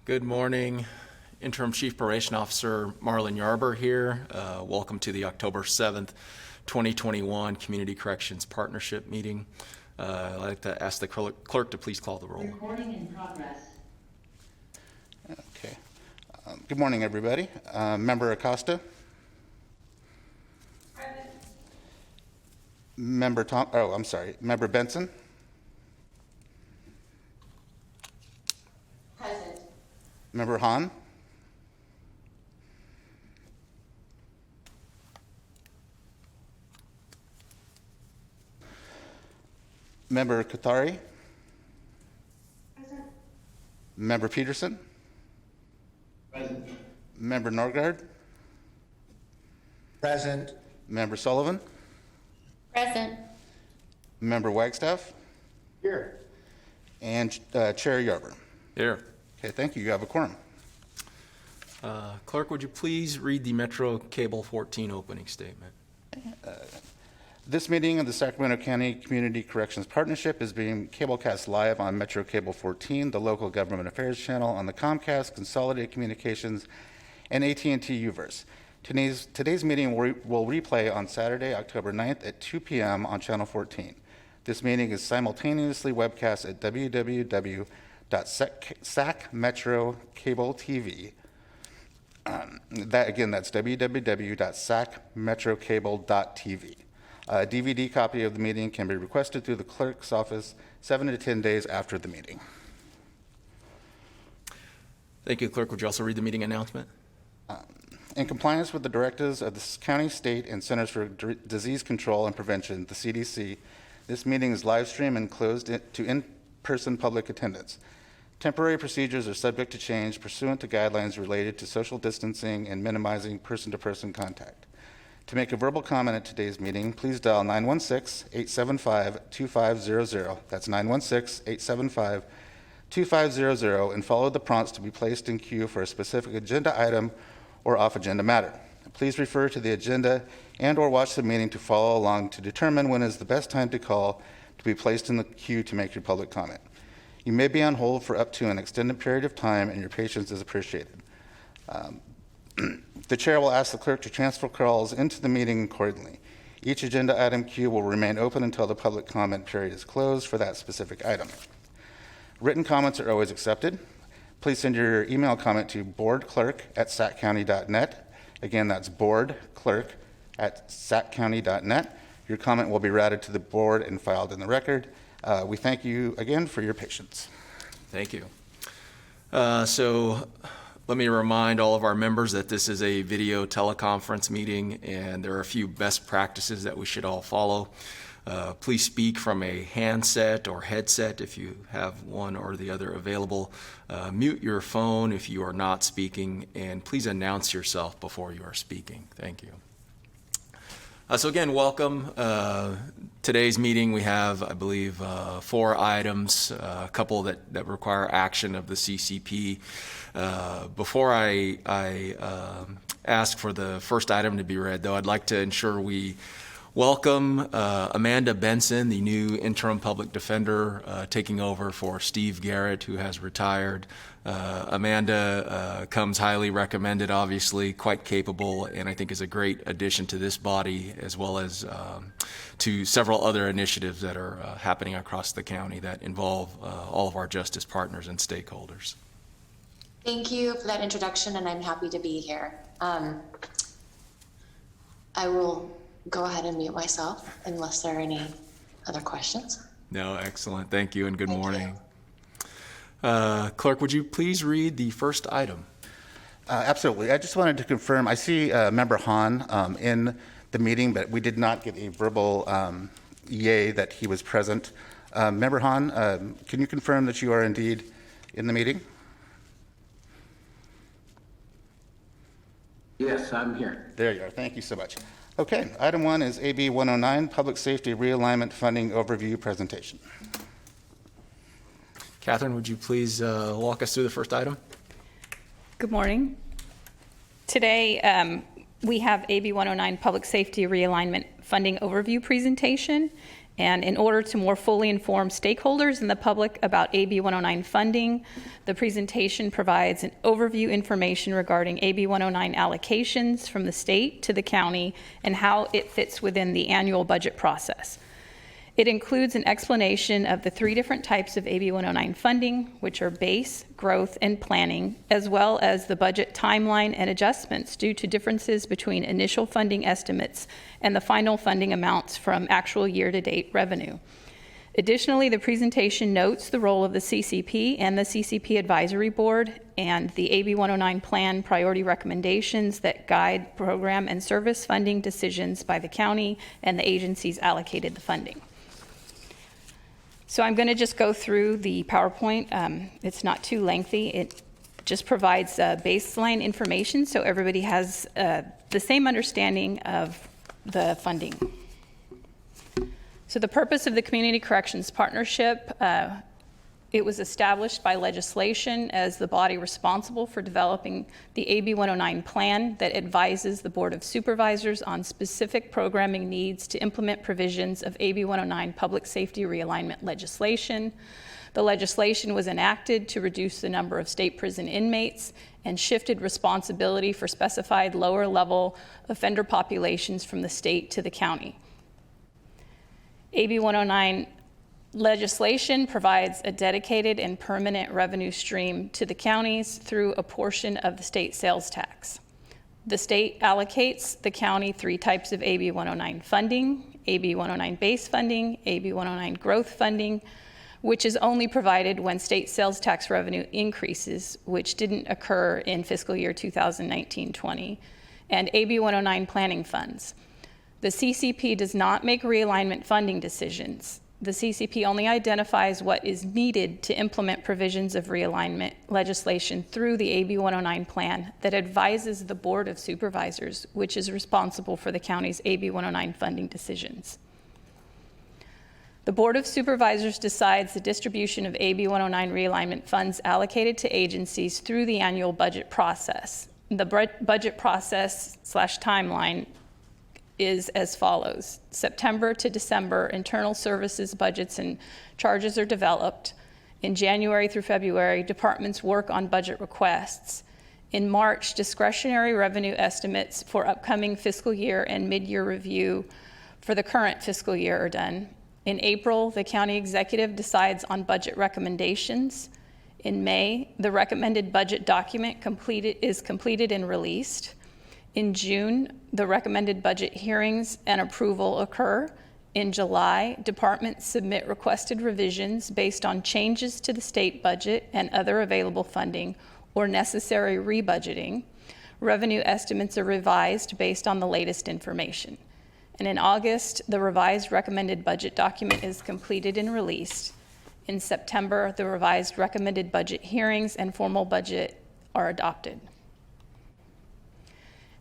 Good morning. Interim Chief Probation Officer Marlon Yarber here. Welcome to the October 7th, 2021 Community Corrections Partnership Meeting. I'd like to ask the clerk to please call the roll. Recording in progress. Okay. Good morning, everybody. Member Acosta? Present. Member Benson? Present. Member Hahn? Member Kathari? Present. Member Peterson? Present. Member Norgard? Present. Member Sullivan? Present. Member Wagstaff? Here. And Chair Yarber. Here. Okay, thank you. You have a quorum. Clerk, would you please read the Metro Cable 14 opening statement? This meeting of the Sacramento County Community Corrections Partnership is being cablecast live on Metro Cable 14, the local government affairs channel on the Comcast, Consolidated Communications, and AT&T UVerse. Today's meeting will replay on Saturday, October 9th at 2 p.m. on Channel 14. This meeting is simultaneously webcast at www.sacmetrocable.tv. That's www.sacmetrocable.tv. A DVD copy of the meeting can be requested through the clerk's office 7 to 10 days after the meeting. Thank you, Clerk. Would you also read the meeting announcement? In compliance with the directives of the county, state, and Centers for Disease Control and Prevention, the CDC, this meeting is live streamed and closed to in-person public attendance. Temporary procedures are subject to change pursuant to guidelines related to social distancing and minimizing person-to-person contact. To make a verbal comment at today's meeting, please dial 916-875-2500. That's 916-875-2500 and follow the prompts to be placed in queue for a specific agenda item or off-agenda matter. Please refer to the agenda and/or watch the meeting to follow along to determine when is the best time to call to be placed in the queue to make your public comment. You may be on hold for up to an extended period of time, and your patience is appreciated. The chair will ask the clerk to transfer calls into the meeting accordingly. Each agenda item queue will remain open until the public comment period is closed for that specific item. Written comments are always accepted. Please send your email comment to boardclerk@saccounty.net. Again, that's boardclerk@saccounty.net. Your comment will be routed to the board and filed in the record. We thank you again for your patience. Thank you. So let me remind all of our members that this is a video teleconference meeting, and there are a few best practices that we should all follow. Please speak from a handset or headset if you have one or the other available. Mute your phone if you are not speaking, and please announce yourself before you are speaking. Thank you. So again, welcome. Today's meeting, we have, I believe, 4 items, a couple that require action of the CCP. Before I ask for the first item to be read, though, I'd like to ensure we welcome Amanda Benson, the new interim public defender, taking over for Steve Garrett, who has retired. Amanda comes highly recommended, obviously, quite capable, and I think is a great addition to this body, as well as to several other initiatives that are happening across the county that involve all of our justice partners and stakeholders. Thank you for that introduction, and I'm happy to be here. I will go ahead and mute myself unless there are any other questions. No, excellent. Thank you, and good Thank morning. Clerk, would you please read the first item? Absolutely. I just wanted to confirm, I see Member Hahn in the meeting, but we did not get a verbal yay that he was present. Member Hahn, can you confirm that you are indeed in the meeting? Yes, I'm here. There you are. Thank you so much. Okay, item 1 is AB 109, Public Safety Realignment Funding Overview Presentation. Catherine, would you please walk us through the first item? Good morning. Today, we have AB 109 Public Safety Realignment Funding Overview Presentation, And in order to more fully inform stakeholders and the public about AB 109 funding, the presentation provides an overview information regarding AB 109 allocations from the state to the county and how it fits within the annual budget process. It includes an explanation of the 3 different types of AB 109 funding, which are base, growth, and planning, as well as the budget timeline and adjustments due to differences between initial funding estimates and the final funding amounts from actual year-to-date revenue. Additionally, the presentation notes the role of the CCP and the CCP Advisory Board and the AB 109 plan priority recommendations that guide program and service funding decisions by the county and the agencies allocated the funding. So I'm going to just go through the PowerPoint. It's not too lengthy. It just provides baseline information so everybody has the same understanding of the funding. So the purpose of the Community Corrections Partnership, it was established by legislation as the body responsible for developing the AB 109 plan that advises the Board of Supervisors on specific programming needs to implement provisions of AB 109 public safety realignment legislation. The legislation was enacted to reduce the number of state prison inmates and shifted responsibility for specified lower level offender populations from the state to the county. AB 109 legislation provides a dedicated and permanent revenue stream to the counties through a portion of the state sales tax. The state allocates the county 3 types of AB 109 funding: AB 109 base funding, AB 109 growth funding, which is only provided when state sales tax revenue increases, which didn't occur in fiscal year 2019-20, and AB 109 planning funds. The CCP does not make realignment funding decisions. The CCP only identifies what is needed to implement provisions of realignment legislation through the AB 109 plan that advises the Board of Supervisors, which is responsible for the county's AB 109 funding decisions. The Board of Supervisors decides the distribution of AB 109 realignment funds allocated to agencies through the annual budget process. The budget process / timeline is as follows. September to December, internal services budgets and charges are developed. In January through February, departments work on budget requests. In March, discretionary revenue estimates for upcoming fiscal year and mid-year review for the current fiscal year are done. In April, the county executive decides on budget recommendations. In May, the recommended budget document is completed and released. In June, the recommended budget hearings and approval occur. In July, departments submit requested revisions based on changes to the state budget and other available funding or necessary rebudgeting. Revenue estimates are revised based on the latest information. And in August, the revised recommended budget document is completed and released. In September, the revised recommended budget hearings and formal budget are adopted.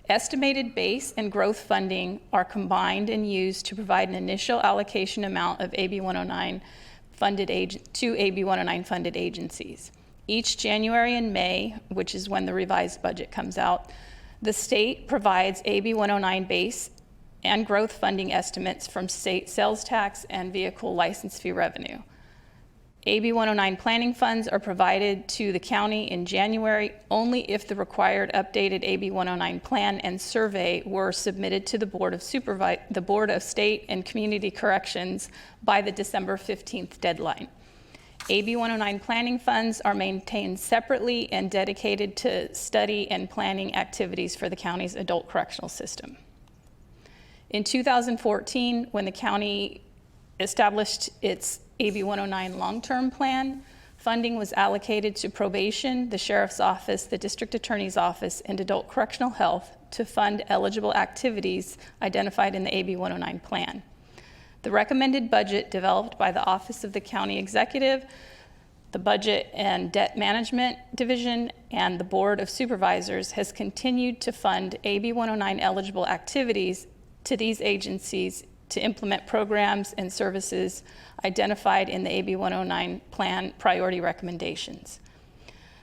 Estimated base and growth funding are combined and used to provide an initial allocation amount of AB 109 to AB 109 funded agencies. Each January and May, which is when the revised budget comes out, the state provides AB 109 base and growth funding estimates from state sales tax and vehicle license fee revenue. AB 109 planning funds are provided to the county in January only if the required updated AB 109 plan and survey were submitted to the Board of State and Community Corrections by the December 15th deadline. AB 109 planning funds are maintained separately and dedicated to study and planning activities for the county's adult correctional system. In 2014, when the county established its AB 109 long-term plan, funding was allocated to probation, the sheriff's office, the district attorney's office, and adult correctional health to fund eligible activities identified in the AB 109 plan. The recommended budget developed by the Office of the County Executive, the Budget and Debt Management Division, and the Board of Supervisors has continued to fund AB 109 eligible activities to these agencies to implement programs and services identified in the AB 109 plan priority recommendations.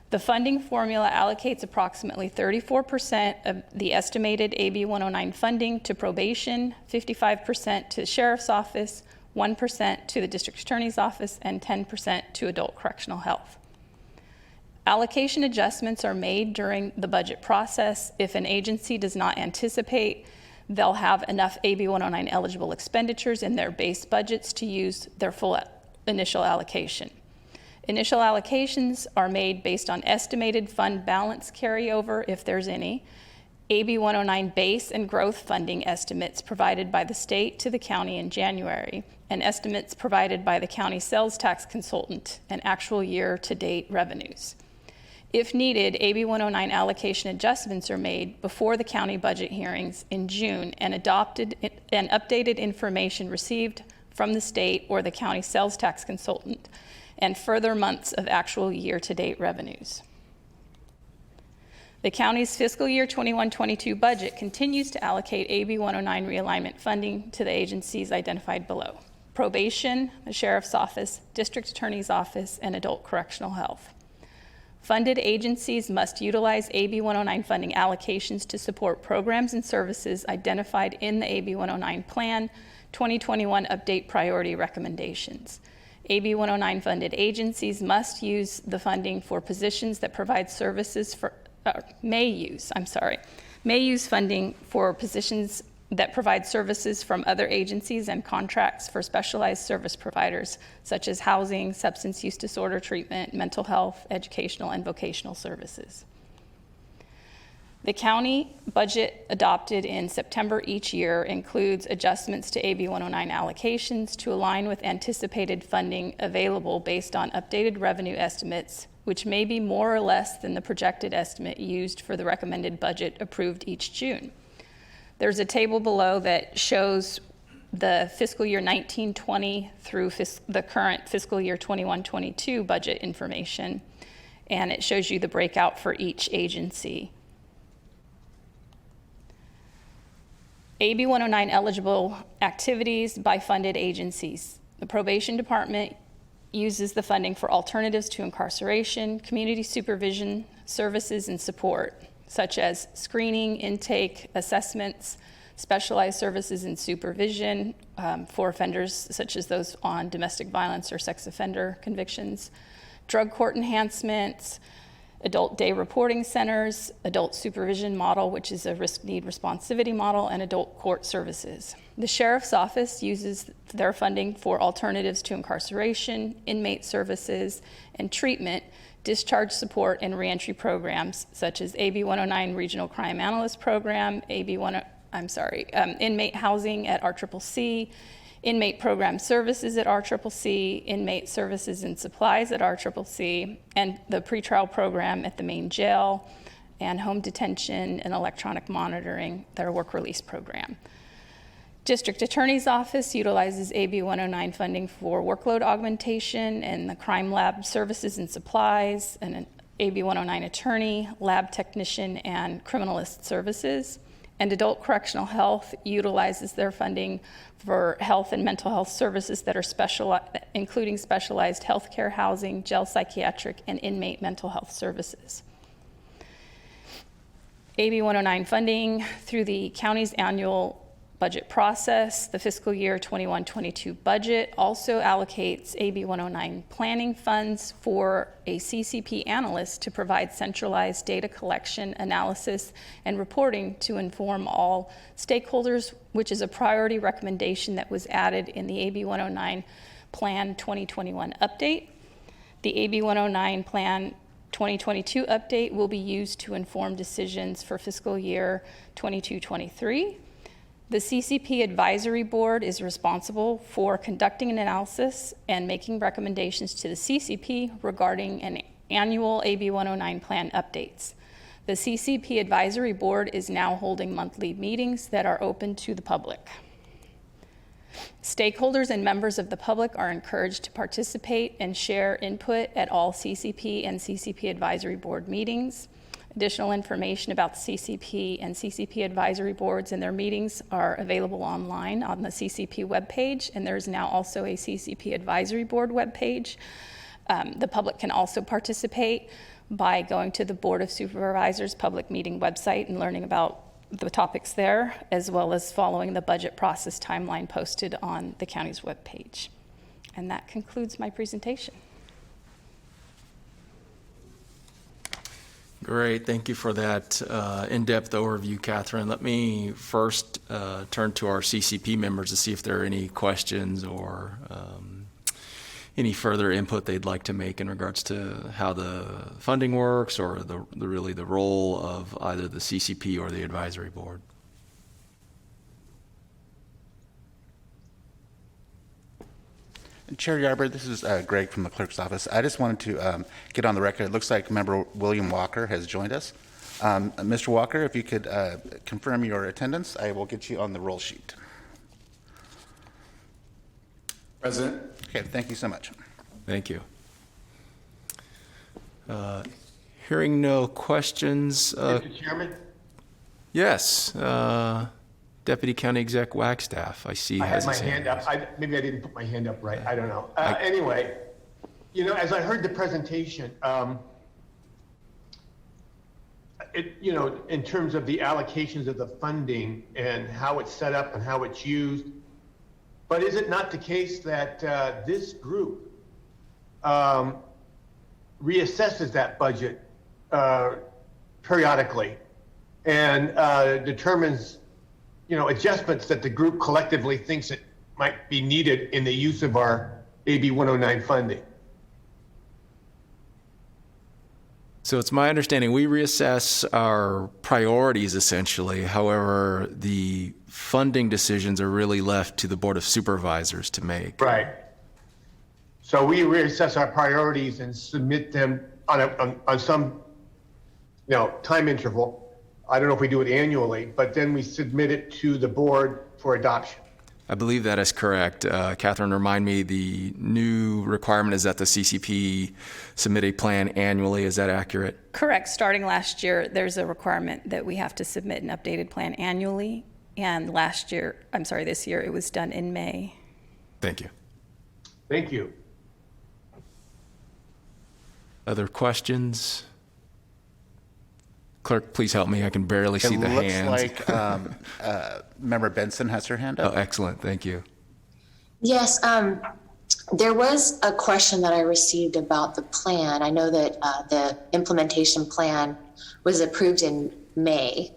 The funding formula allocates approximately 34% of the estimated AB 109 funding to probation, 55% to the sheriff's office, 1% to the district attorney's office, and 10% to adult correctional health. Allocation adjustments are made during the budget process if an agency does not anticipate they'll have enough AB 109 eligible expenditures in their base budgets to use their full initial allocation. Initial allocations are made based on estimated fund balance carryover, if there's any, AB 109 base and growth funding estimates provided by the state to the county in January, and estimates provided by the county sales tax consultant, and actual year-to-date revenues. If needed, AB 109 allocation adjustments are made before the county budget hearings in June, and updated information received from the state or the county sales tax consultant, and further months of actual year-to-date revenues. The county's fiscal year 21-22 budget continues to allocate AB 109 realignment funding to the agencies identified below: probation, the sheriff's office, district attorney's office, and adult correctional health. Funded agencies must utilize AB 109 funding allocations to support programs and services identified in the AB 109 Plan 2021 Update Priority Recommendations. AB 109 funded agencies must use the funding for positions that provide services for, may use funding for positions that provide services from other agencies and contracts for specialized service providers, such as housing, substance use disorder treatment, mental health, educational, and vocational services. The county budget adopted in September each year includes adjustments to AB 109 allocations to align with anticipated funding available based on updated revenue estimates, which may be more or less than the projected estimate used for the recommended budget approved each June. There's a table below that shows the fiscal year 19-20 through the current fiscal year 21-22 budget information, and it shows you the breakout for each agency. AB 109 eligible activities by funded agencies. The probation department uses the funding for alternatives to incarceration, community supervision, services, and support, such as screening, intake, assessments, specialized services and supervision for offenders such as those on domestic violence or sex offender convictions, drug court enhancements, adult day reporting centers, adult supervision model, which is a risk need responsivity model, and adult court services. The sheriff's office uses their funding for alternatives to incarceration, inmate services, and treatment, discharge support, and reentry programs, such as AB 109 Regional Crime Analyst Program, inmate housing at RCCC, inmate program services at RCCC, inmate services and supplies at RCCC, and the pretrial program at the main jail, and home detention and electronic monitoring, their work release program. District Attorney's Office utilizes AB 109 funding for workload augmentation and the crime lab services and supplies, and an AB 109 attorney, lab technician, and criminalist services. And Adult Correctional Health utilizes their funding for health and mental health services that are including specialized healthcare housing, jail psychiatric, and inmate mental health services. AB 109 funding through the county's annual budget process. The fiscal year 21-22 budget also allocates AB 109 planning funds for a CCP analyst to provide centralized data collection, analysis, and reporting to inform all stakeholders, which is a priority recommendation that was added in the AB 109 Plan 2021 update. The AB 109 Plan 2022 update will be used to inform decisions for fiscal year 22-23. The CCP Advisory Board is responsible for conducting an analysis and making recommendations to the CCP regarding an annual AB 109 plan updates. The CCP Advisory Board is now holding monthly meetings that are open to the public. Stakeholders and members of the public are encouraged to participate and share input at all CCP and CCP Advisory Board meetings. Additional information about the CCP and CCP advisory boards and their meetings are available online on the CCP webpage, and there's now also a CCP advisory board webpage. The public can also participate by going to the Board of Supervisors public meeting website and learning about the topics there, as well as following the budget process timeline posted on the county's webpage. And that concludes my presentation. Great, thank you for that in-depth overview, Catherine. Let me first turn to our CCP members to see if there are any questions or any further input they'd like to make in regards to how the funding works or really the role of either the CCP or the advisory board. Chair Yarborough, this is Greg from the clerk's office. I just wanted to get on the record. It looks like Member William Walker has joined us. Mr. Walker, if you could confirm your attendance, I will get you on the roll sheet. Present. Okay, thank you so much. Thank you. Hearing no questions, Mr. Chairman, yes, Deputy County Exec Wagstaff, I see I had has my his hand hand up. raised. Maybe I didn't put my hand up right. I don't know. Anyway, as I heard the presentation, in terms of the allocations of the funding and how it's set up and how it's used, but is it not the case that this group reassesses that budget periodically and determines, adjustments that the group collectively thinks it might be needed in the use of our AB 109 funding? So it's my understanding we reassess our priorities essentially. However, the funding decisions are really left to the Board of Supervisors to make. Right. So we reassess our priorities and submit them on some, time interval. I don't know if we do it annually, but then we submit it to the board for adoption. I believe that is correct. Catherine, remind me, the new requirement is that the CCP submit a plan annually. Is that accurate? Correct. Starting last year, there's a requirement that we have to submit an updated plan annually. And this year, it was done in May. Thank you. Thank you. Other questions? Clerk, please help me. I can barely see the It hands. looks like Member Benson has her hand Oh, up. excellent. Thank you. Yes, there was a question that I received about the plan. I know that the implementation plan was approved in May.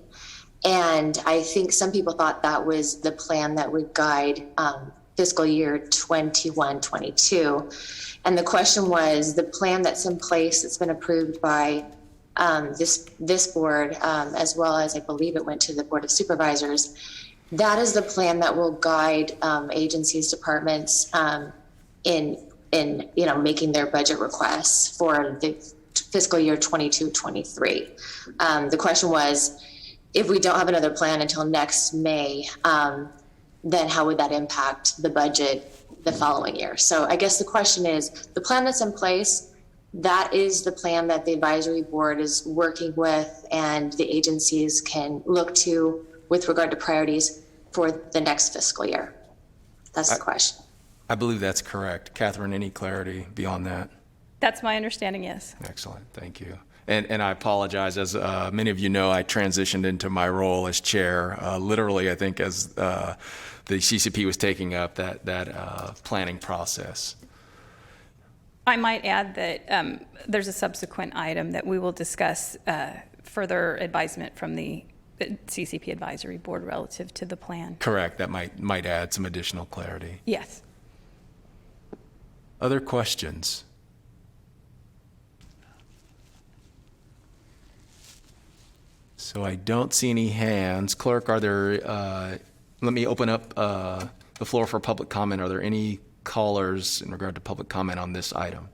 And I think some people thought that was the plan that would guide fiscal year 21-22. And the question was, the plan that's in place that's been approved by this board, as well as I believe it went to the Board of Supervisors, that is the plan that will guide agencies, departments in making their budget requests for the fiscal year 22-23. The question was, if we don't have another plan until next May, then how would that impact the budget the following year? So I guess the question is, the plan that's in place, that is the plan that the advisory board is working with and the agencies can look to with regard to priorities for the next fiscal year. That's the question. I believe that's correct. Catherine, any clarity beyond that? That's my understanding, yes. Excellent. Thank you. And I apologize. As many of you know, I transitioned into my role as chair, literally, I think, as the CCP was taking up that planning process. I might add that there's a subsequent item that we will discuss further advisement from the CCP Advisory Board relative to the plan. Correct. That might add some additional clarity. Yes. Other questions? So I don't see any hands. Clerk, are there, let me open up the floor for public comment. Are there any callers in regard to public comment on this item?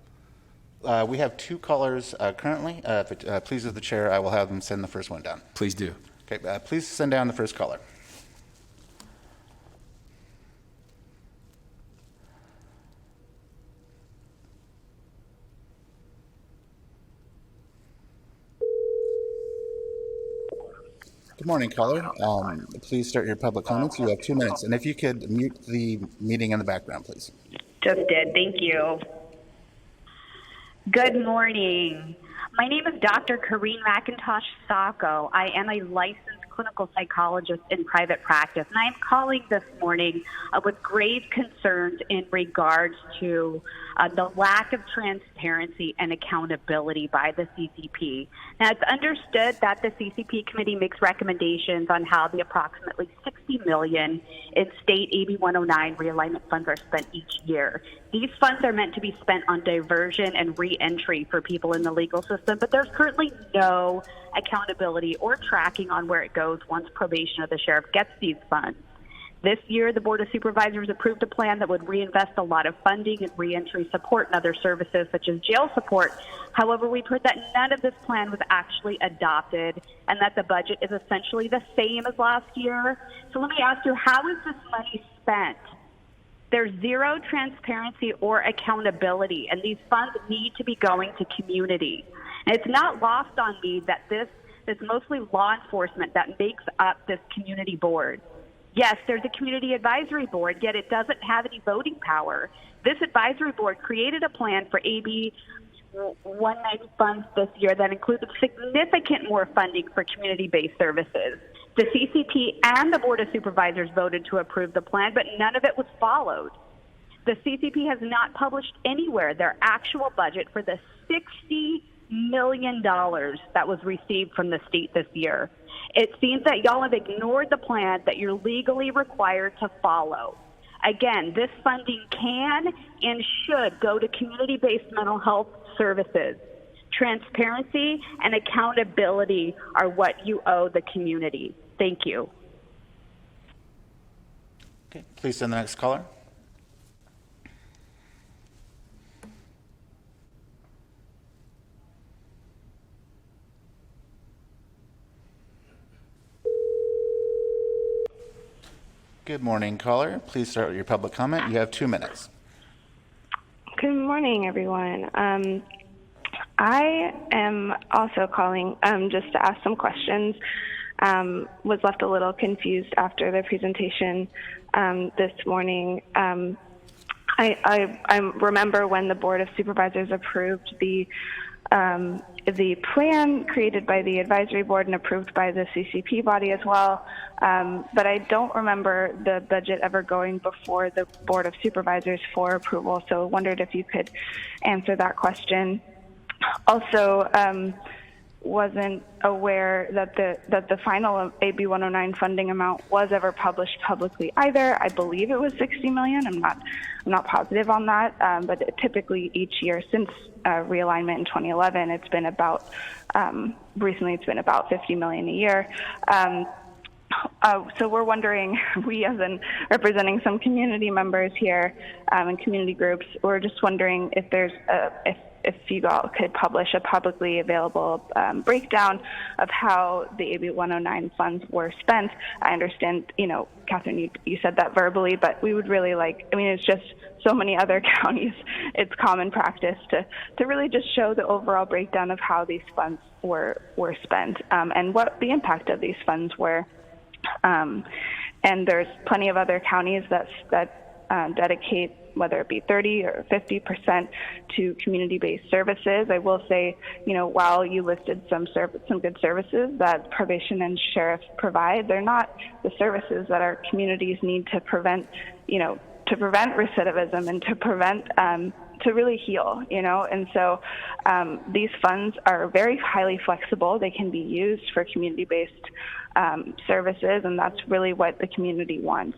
We have two callers currently. If it pleases the chair, I will have them send the first one down. Please do. Okay, please send down the first caller. Good morning, caller. Please start your public comments. You have 2 minutes. And if you could mute the meeting in the background, please. Just did. Thank you. Good morning. My name is Dr. Kareen McIntosh Sacco. I am a licensed clinical psychologist in private practice, and I'm calling this morning with grave concerns in regards to the lack of transparency and accountability by the CCP. Now, it's understood that the CCP committee makes recommendations on how the approximately $60 million in state AB 109 realignment funds are spent each year. These funds are meant to be spent on diversion and re-entry for people in the legal system, but there's currently no accountability or tracking on where it goes once probation or the sheriff gets these funds. This year, the Board of Supervisors approved a plan that would reinvest a lot of funding in re-entry support and other services such as jail support. However, we've heard that none of this plan was actually adopted and that the budget is essentially the same as last year. So let me ask you, how is this money spent? There's zero transparency or accountability, and these funds need to be going to community. And it's not lost on me that this is mostly law enforcement that makes up this community board. Yes, there's a community advisory board, yet it doesn't have any voting power. This advisory board created a plan for AB 190 funds this year that included significant more funding for community-based services. The CCP and the Board of Supervisors voted to approve the plan, but none of it was followed. The CCP has not published anywhere their actual budget for the $60 million that was received from the state this year. It seems that y'all have ignored the plan that you're legally required to follow. Again, this funding can and should go to community-based mental health services. Transparency and accountability are what you owe the community. Thank you. Okay, please send the next caller. Good morning, caller. Please start with your public comment. You have 2 minutes. Good morning, everyone. I am also calling just to ask some questions. Was left a little confused after the presentation this morning. I remember when the Board of Supervisors approved the plan created by the advisory board and approved by the CCP body as well, but I don't remember the budget ever going before the Board of Supervisors for approval, so I wondered if you could answer that question. Also, wasn't aware that the final AB 109 funding amount was ever published publicly either. I believe it was $60 million. I'm not positive on that, but typically each year since realignment in 2011, it's been about recently it's been about $50 million a year. So we're wondering, we as in representing some community members here and community groups, we're just wondering if there's if you all could publish a publicly available breakdown of how the AB 109 funds were spent. I understand, Catherine, you said that verbally, but we would really it's just so many other counties, it's common practice to really just show the overall breakdown of how these funds were spent and what the impact of these funds were. And there's plenty of other counties that dedicate, whether it be 30 or 50% to community-based services. I will say, while you listed some good services that probation and sheriff provide, they're not the services that our communities need to prevent recidivism and to prevent to really heal, and so these funds are very highly flexible. They can be used for community-based services, and that's really what the community wants.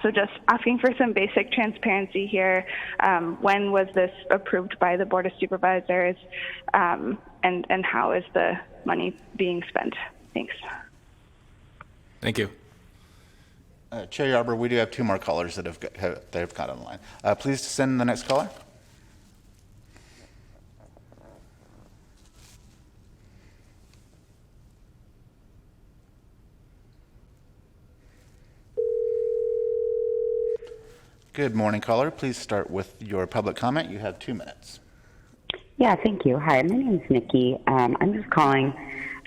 So just asking for some basic transparency here. When was this approved by the Board of Supervisors, and how is the money being spent? Thanks. Thank you. Chair Yarber, we do have 2 more callers that have got on the line. Please send the next caller. Good morning, caller. Please start with your public comment. You have 2 minutes. Yeah, thank you. Hi, my name is Nikki. I'm just calling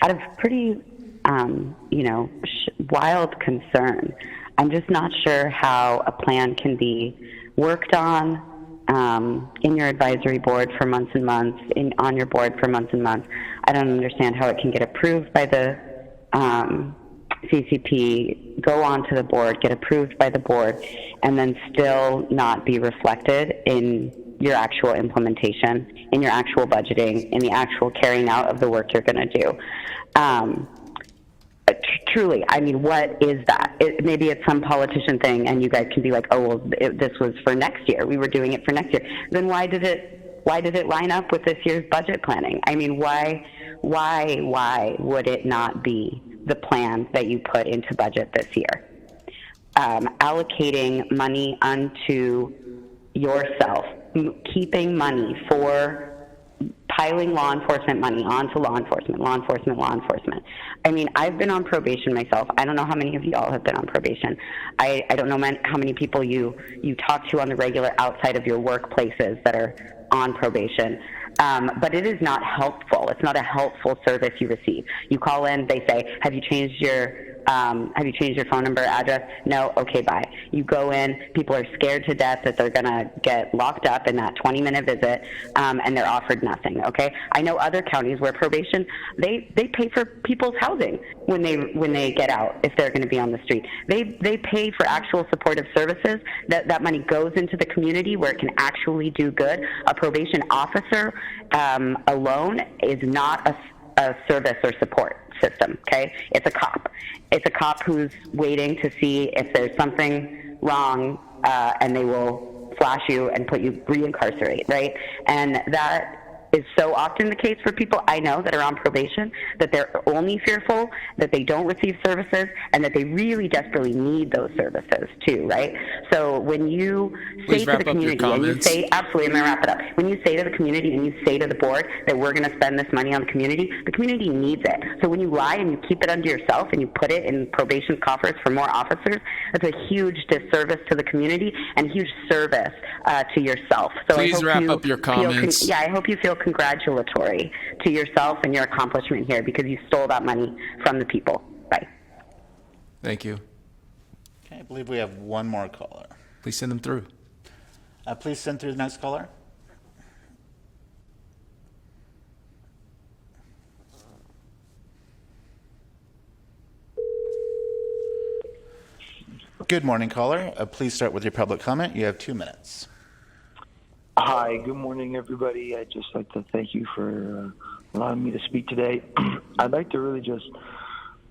out of pretty, wild concern. I'm just not sure how a plan can be worked on, in your advisory board for months and months, on your board for months and months. I don't understand how it can get approved by the CCP, go on to the board, get approved by the board, and then still not be reflected in your actual implementation, in your actual budgeting, in the actual carrying out of the work you're going to do. Truly, I mean, what is that? Maybe it's some politician thing, and you guys can be like, "Oh, well, this was for next year. We were doing it for next year." Then why did it line up with this year's budget planning? I mean, why would it not be the plan that you put into budget this year? Allocating money unto yourself, keeping money for piling law enforcement money onto law enforcement. I mean, I've been on probation myself. I don't know how many of you all have been on probation. I don't know how many people you talk to on the regular outside of your workplaces that are on probation. But it is not helpful. It's not a helpful service you receive. You call in, they say, have you changed your phone number, address? No? Okay, bye. You go in, people are scared to death that they're going to get locked up in that 20-minute visit, and they're offered nothing, okay? I know other counties where probation, they pay for people's housing when they get out, if they're going to be on the street. They pay for actual supportive services. That money goes into the community where it can actually do good. A probation officer alone is not a service or support system, okay? It's a cop. It's a cop who's waiting to see if there's something wrong, and they will flash you and put you, reincarcerate, right? And that is so often the case for people I know that are on probation, that they're only fearful that they don't receive services and that they really desperately need those services too, right? So when you say to the community, and you say, absolutely, I'm going to wrap it up. When you say to the community and you say to the board that we're going to spend this money on the community needs it. So when you lie and you keep it under yourself and you put it in probation coffers for more officers, that's a huge disservice to the community and huge service to yourself. So Please wrap up your comments. I hope you feel congratulatory to yourself and your accomplishment here because you stole that money from the people. Bye. Thank you. Okay, I believe we have one more caller. Please send them through. Please send through the next caller. Good morning, caller. Please start with your public comment. You have 2 minutes. Hi, good morning, everybody. I'd just like to thank you for allowing me to speak today. I'd like to really just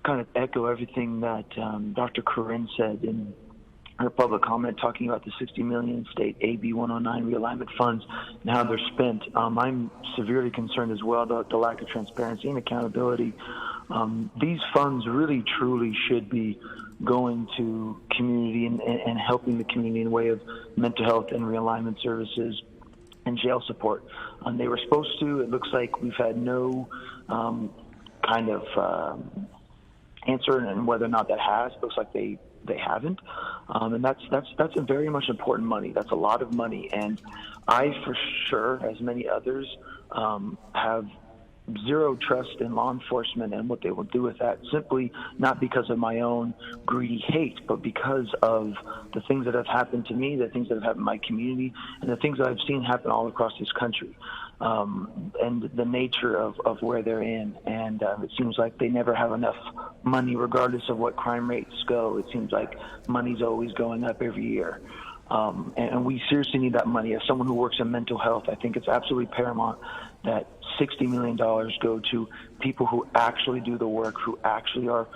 kind of echo everything that Dr. Corinne said in her public comment talking about the $60 million state AB 109 realignment funds and how they're spent. I'm severely concerned as well about the lack of transparency and accountability. These funds really, truly should be going to community and helping the community in the way of mental health and realignment services and jail support. They were supposed to. It looks like we've had no kind of answer on whether or not that has. It looks like they haven't, and that's a very much important money. That's a lot of money, and I, for sure, as many others, have zero trust in law enforcement and what they will do with that, simply not because of my own greedy hate, but because of the things that have happened to me, the things that have happened in my community, and the things that I've seen happen all across this country, and the nature of where they're in. And it seems like they never have enough money regardless of what crime rates go. It seems like money's always going up every year. And we seriously need that money. As someone who works in mental health, I think it's absolutely paramount that $60 million go to people who actually do the work, who actually are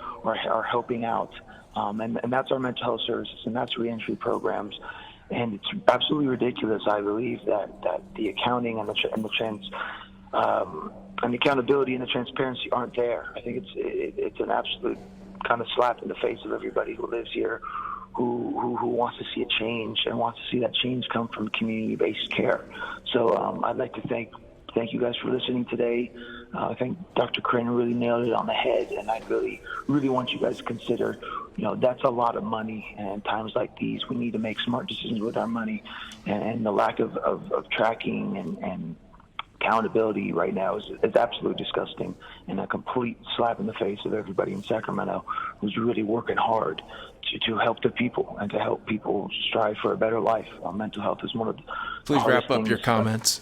helping out. And that's our mental health services, and that's reentry programs. And it's absolutely ridiculous, I believe, that the accounting and the accountability and the transparency aren't there. I think it's an absolute kind of slap in the face of everybody who lives here, who wants to see a change and wants to see that change come from community-based care. So I'd like to thank you guys for listening today. I think Dr. Crane really nailed it on the head, and I really, really want you guys to consider, that's a lot of money, and times like these, we need to make smart decisions with our money, and the lack of tracking and accountability right now is absolutely disgusting, and a complete slap in the face of everybody in Sacramento who's really working hard to help the people and to help people strive for a better life. Mental health is one of Please all wrap these up your things. comments.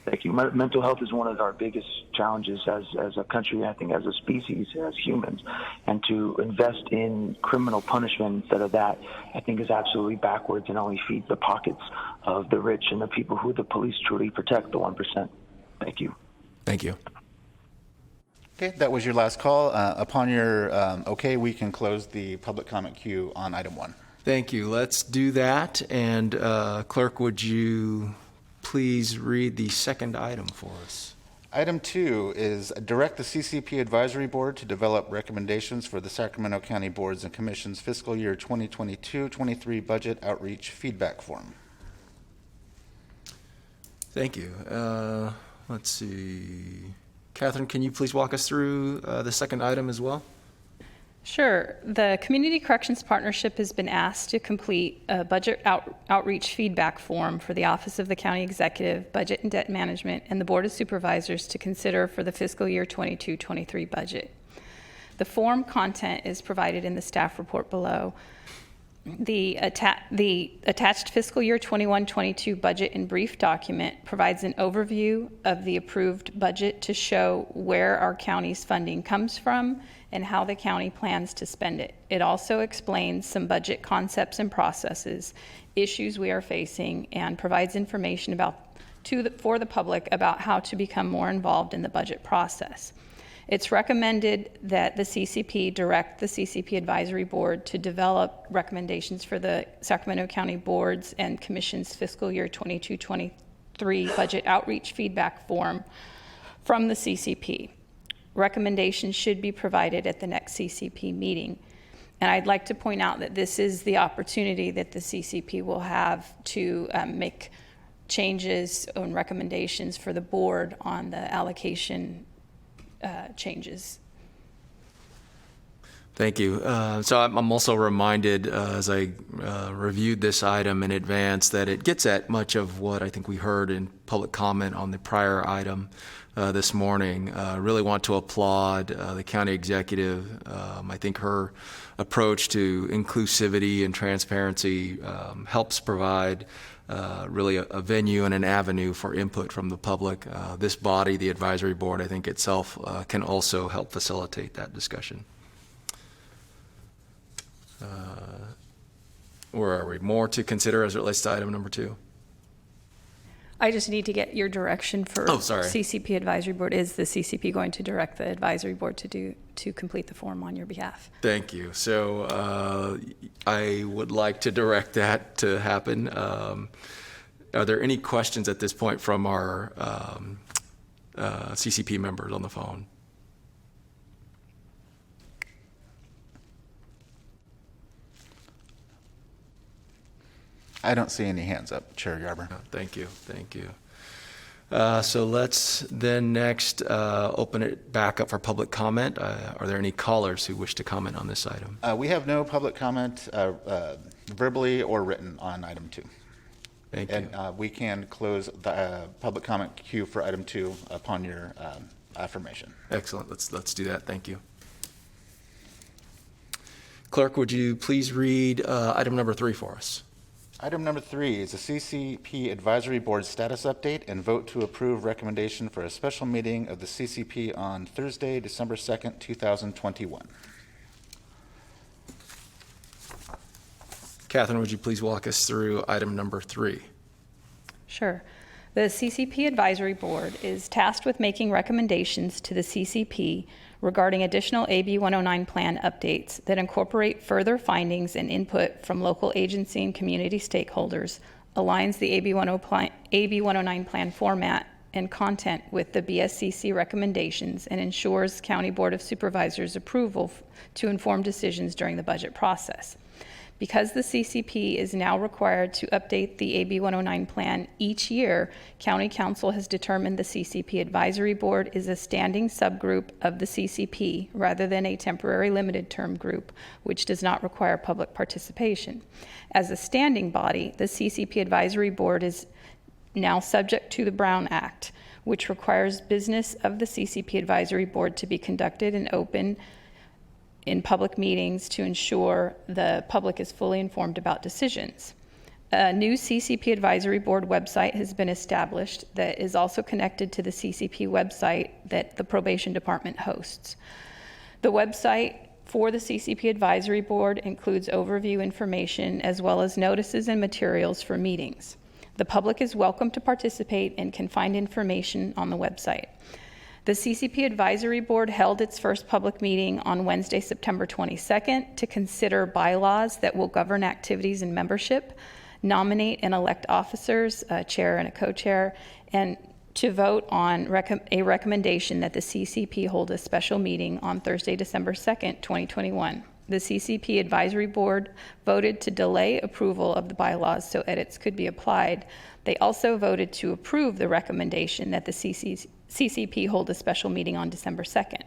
Thank you. Mental health is one of our biggest challenges as a country, I think, as a species, as humans. And to invest in criminal punishment instead of that, I think is absolutely backwards and only feeds the pockets of the rich and the people who the police truly protect, the 1%. Thank you. Thank you. Okay, that was your last call. Upon your okay, we can close the public comment queue on item 1. Thank you. Let's do that. And Clerk, would you please read the second item for us? Item 2 is direct the CCP Advisory Board to develop recommendations for the Sacramento County Boards and Commissions fiscal year 2022-23 budget outreach feedback form. Thank you. Let's see. Catherine, can you please walk us through the second item as well? Sure. The Community Corrections Partnership has been asked to complete a budget outreach feedback form for the Office of the County Executive, Budget and Debt Management, and the Board of Supervisors to consider for the fiscal year 22-23 budget. The form content is provided in the staff report below. The attached fiscal year 21-22 budget and brief document provides an overview of the approved budget to show where our county's funding comes from and how the county plans to spend it. It also explains some budget concepts and processes, issues we are facing, and provides information for the public about how to become more involved in the budget process. It's recommended that the CCP direct the CCP Advisory Board to develop recommendations for the Sacramento County Boards and Commissions fiscal year 22-23 budget outreach feedback form from the CCP. Recommendations should be provided at the next CCP meeting. And I'd like to point out that this is the opportunity that the CCP will have to make changes and recommendations for the board on the allocation changes. Thank you. So I'm also reminded as I reviewed this item in advance that it gets at much of what I think we heard in public comment on the prior item this morning. Really want to applaud the county executive. I think her approach to inclusivity and transparency helps provide really a venue and an avenue for input from the public. This body, the advisory board, I think itself can also help facilitate that discussion. Where are we? More to consider as it relates to item number 2? I just need to get your direction for CCP Advisory Board. Is the CCP going to direct the advisory board to complete the form on your behalf? Thank you. So I would like to direct that to happen. Are there any questions at this point from our CCP members on the phone? I don't see any hands up, Chair Yarber. Thank you. Thank you. So let's then next open it back up for public comment. Are there any callers who wish to comment on this item? We have no public comment verbally or written on item 2. Thank you. And we can close the public comment queue for item 2 upon your affirmation. Excellent. Let's do that. Thank you. Clerk, would you please read item number 3 for us? Item number 3 is a CCP Advisory Board status update and vote to approve recommendation for a special meeting of the CCP on Thursday, December 2nd, 2021. Catherine, would you please walk us through item number 3? Sure. The CCP Advisory Board is tasked with making recommendations to the CCP regarding additional AB 109 plan updates that incorporate further findings and input from local agency and community stakeholders, aligns the AB 109 plan format and content with the BSCC recommendations, and ensures County Board of Supervisors approval to inform decisions during the budget process. Because the CCP is now required to update the AB 109 plan each year, County Council has determined the CCP Advisory Board is a standing subgroup of the CCP rather than a temporary limited term group, which does not require public participation. As a standing body, the CCP Advisory Board is now subject to the Brown Act, which requires business of the CCP Advisory Board to be conducted and open in public meetings to ensure the public is fully informed about decisions. A new CCP Advisory Board website has been established that is also connected to the CCP website that the Probation Department hosts. The website for the CCP Advisory Board includes overview information as well as notices and materials for meetings. The public is welcome to participate and can find information on the website. The CCP Advisory Board held its first public meeting on Wednesday, September 22nd to consider bylaws that will govern activities and membership, nominate and elect officers, a chair and a co-chair, and to vote on a recommendation that the CCP hold a special meeting on Thursday, December 2nd, 2021. The CCP Advisory Board voted to delay approval of the bylaws so edits could be applied. They also voted to approve the recommendation that the CCP hold a special meeting on December 2nd.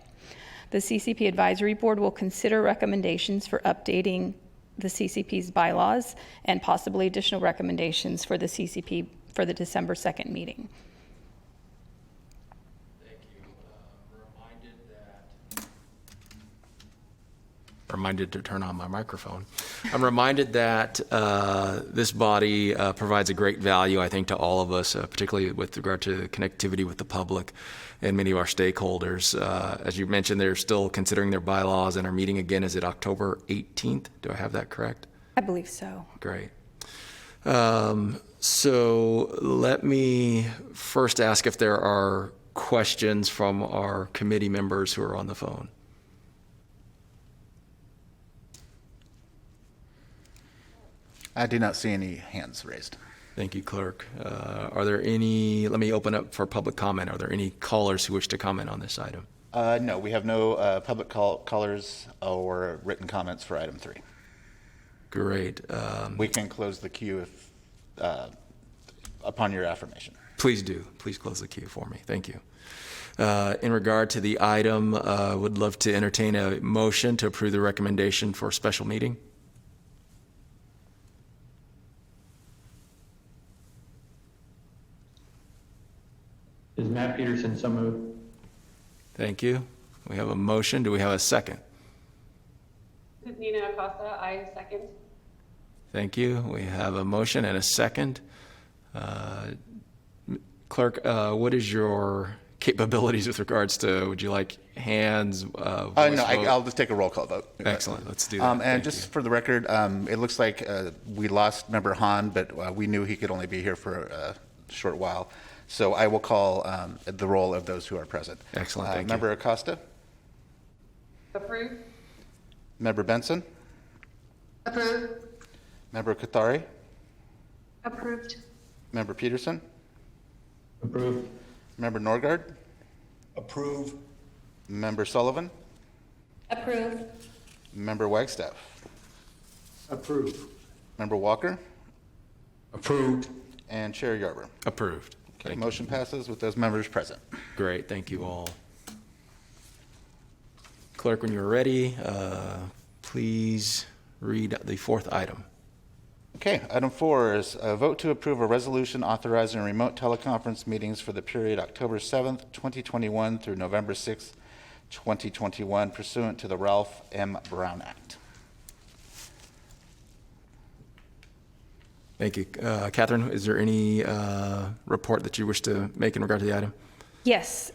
The CCP Advisory Board will consider recommendations for updating the CCP's bylaws and possibly additional recommendations for the CCP for the December 2nd meeting. Thank you. Reminded to turn on my microphone. I'm reminded that this body provides a great value, I think, to all of us, particularly with regard to connectivity with the public and many of our stakeholders. As you mentioned, they're still considering their bylaws and are meeting again. Is it October 18th? Do I have that correct? I believe so. Great. So let me first ask if there are questions from our committee members who are on the phone. I do not see any hands raised. Thank you, Clerk. Are there any, let me open up for public comment. Are there any callers who wish to comment on this item? No, we have no public callers or written comments for item 3. Great. We can close the queue if, upon your affirmation. Please do. Please close the queue for me. Thank you. In regard to the item, would love to entertain a motion to approve the recommendation for a special meeting. Is Matt Peterson so moved? Thank you. We have a motion. Do we have a second? Nina Acosta, I second. Thank you. We have a motion and a second. Clerk, what is your capabilities with regards to, would you like hands? No, I'll just take a roll call vote. Excellent. Let's do that. And Thank just you. for the record, it looks like we lost Member Hahn, but we knew he could only be here for a short while. So I will call the roll of those who are present. Excellent. Thank you. Member Acosta? Approve. Member Benson? Approved. Member Kathari? Approved. Member Peterson? Approved. Member Norgard? Approve. Member Sullivan? Approved. Member Wagstaff? Approve. Member Walker? Approved. And Chair Yarber. Approved. Okay, Thank motion passes with those members present. you. Great. Thank you all. Clerk, when you're ready, please read the fourth item. Okay, item 4 is a vote to approve a resolution authorizing remote teleconference meetings for the period October 7th, 2021 through November 6th, 2021 pursuant to the Ralph M. Brown Act. Thank you. Catherine, is there any report that you wish to make in regard to the item? Yes.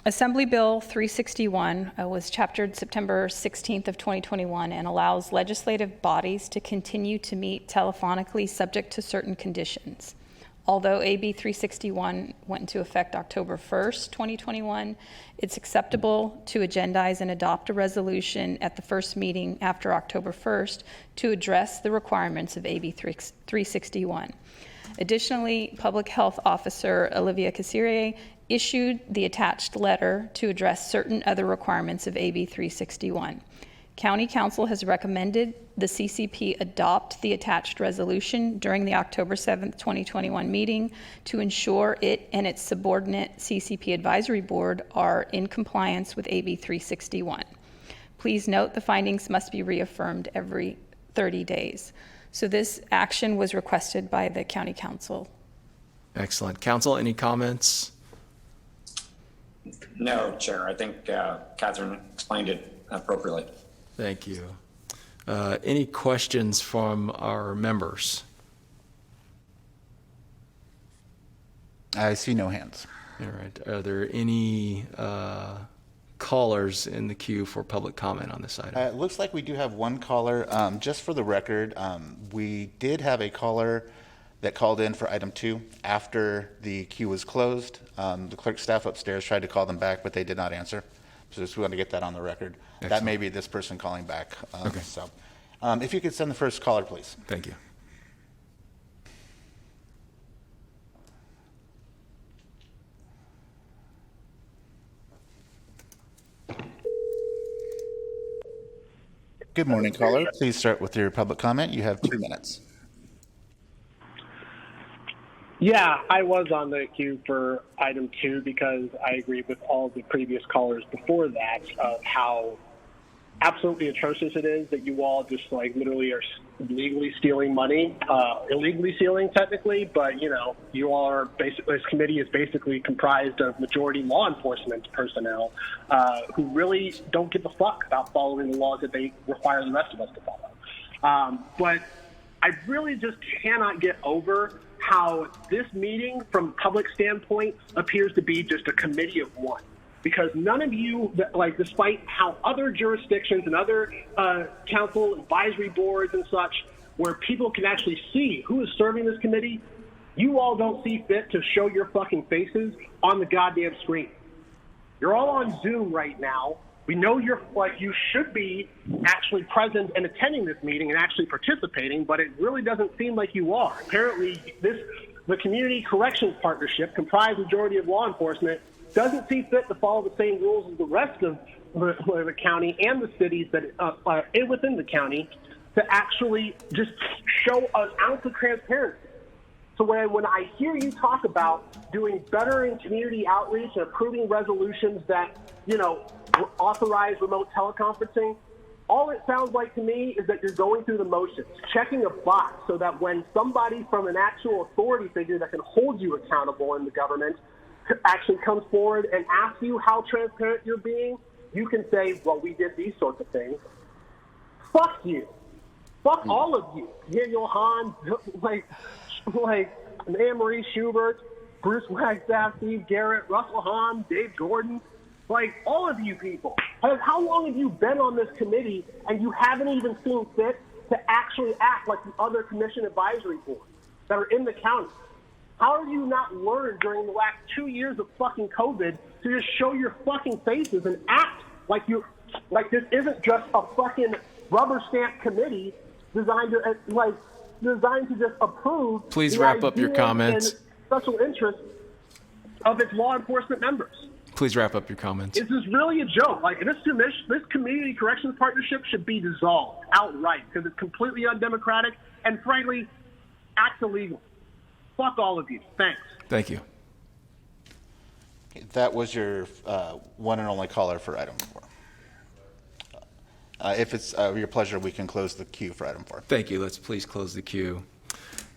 Assembly Bill 361 was chaptered September 16th of 2021 and allows legislative bodies to continue to meet telephonically subject to certain conditions. Although AB 361 went into effect October 1st, 2021, it's acceptable to agendize and adopt a resolution at the first meeting after October 1st to address the requirements of AB 361. Additionally, Public Health Officer Olivia Cassiere issued the attached letter to address certain other requirements of AB 361. County Council has recommended the CCP adopt the attached resolution during the October 7th, 2021 meeting to ensure it and its subordinate CCP Advisory Board are in compliance with AB 361. Please note the findings must be reaffirmed every 30 days. So this action was requested by the County Council. Excellent. Council, any comments? No, Chair. I think Catherine explained it appropriately. Thank you. Any questions from our members? I see no hands. All right. Are there any callers in the queue for public comment on this item? It looks like we do have one caller. Just for the record, we did have a caller that called in for item 2 after the queue was closed. The clerk staff upstairs tried to call them back, but they did not answer. So just want to get that on the record. Excellent. That may be this person calling back. Okay. So if you could send the first caller, please. Thank you. Good morning, caller. Please start with your public comment. You have 2 minutes. Yeah, I was on the queue for item 2 because I agree with all the previous callers before that of how absolutely atrocious it is that you all just like literally are legally stealing money, illegally stealing technically, but you know, you all are basically, this committee is basically comprised of majority law enforcement personnel who really don't give a fuck about following the laws that they require the rest of us to follow. But I really just cannot get over how this meeting, from a public standpoint, appears to be just a committee of one. Because none of you, like, despite how other jurisdictions and other council advisory boards and such, where people can actually see who is serving this committee, you all don't see fit to show your fucking faces on the goddamn screen. You're all on Zoom right now. We know you're like, you should be actually present and attending this meeting and actually participating, but it really doesn't seem like you are. Apparently, the Community Corrections Partnership, comprised majority of law enforcement, doesn't see fit to follow the same rules as the rest of the county and the cities that are within the county to actually just show an ounce of transparency. So when I hear you talk about doing better in community outreach and approving resolutions that, you know, authorize remote teleconferencing, all it sounds like to me is that you're going through the motions, checking a box so that when somebody from an actual authority figure that can hold you accountable in the government actually comes forward and asks you how transparent you're being, you can say, well, we did these sorts of things. Fuck you. Fuck all of you. Daniel Hahn, like Anne-Marie Schubert, Bruce Wagstaff, Steve Garrett, Russell Hahn, Dave Gordon, like all of you people. How long have you been on this committee and you haven't even seen fit to actually act like the other commission advisory boards that are in the county? How have you not learned during the last 2 years of fucking COVID to just show your fucking faces and act like this isn't just a fucking rubber stamp committee designed to just approve. Please the wrap up your ideas comments. and special interests of its law enforcement members. Please wrap up your comments. This is really a joke. Like this community corrections partnership should be dissolved outright because it's completely undemocratic and frankly, acts illegal. Fuck all of you. Thanks. Thank you. That was your one and only caller for item 4. If it's your pleasure, we can close the queue for item 4. Thank you. Let's please close the queue.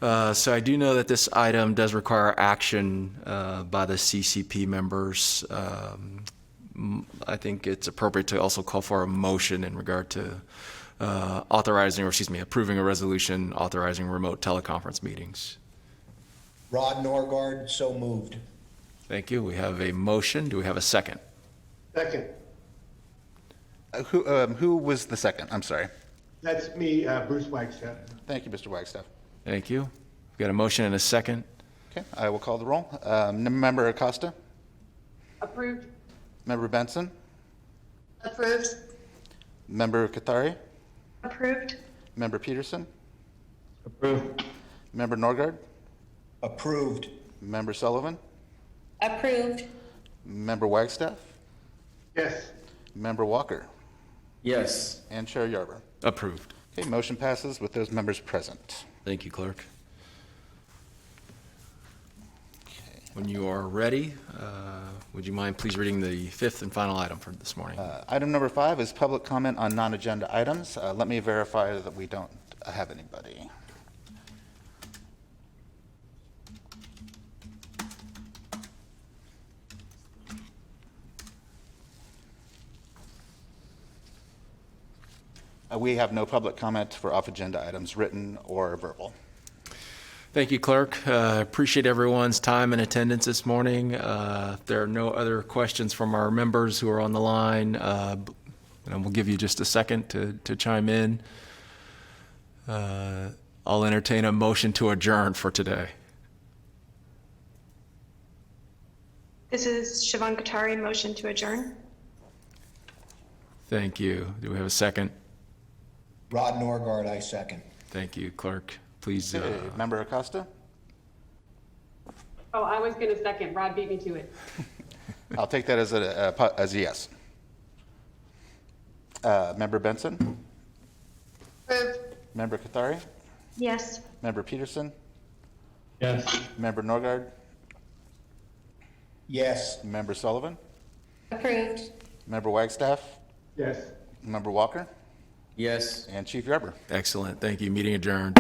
So I do know that this item does require action by the CCP members. I think it's appropriate to also call for a motion in regard to approving a resolution authorizing remote teleconference meetings. Rod Norgard, so moved. Thank you. We have a motion. Do we have a second? Second. Who was the second? I'm sorry. That's me, Bruce Wagstaff. Thank you, Mr. Wagstaff. Thank you. We've got a motion and a second. Okay, I will call the roll. Member Acosta? Approved. Member Benson? Approved. Member Kathari? Approved. Member Peterson? Approved. Member Norgard? Approved. Member Sullivan? Approved. Member Wagstaff? Yes. Member Walker? Yes. And Chair Yarber? Approved. Okay, motion passes with those members present. Thank you, Clerk. When you are ready, would you mind please reading the 5th and final item for this morning? Item number 5 is public comment on non-agenda items. Let me verify that we don't have anybody. We have no public comment for off-agenda items, written or verbal. Thank you, Clerk. Appreciate everyone's time and attendance this morning. If there are no other questions from our members who are on the line, and we'll give you just a second to chime in. I'll entertain a motion to adjourn for today. This is Siobhan Katari, motion to adjourn. Thank you. Do we have a second? Rod Norgard, I second. Thank you, Clerk. Please. Okay, Member Acosta? Oh, I was going to second. Rod beat me to it. I'll take that as a yes. Member Benson? Approved. Member Kathari? Yes. Member Peterson? Yes. Member Norgard? Yes. Member Sullivan? Approved. Member Wagstaff? Yes. Member Walker? Yes. And Chief Garber. Excellent. Thank you. Meeting adjourned.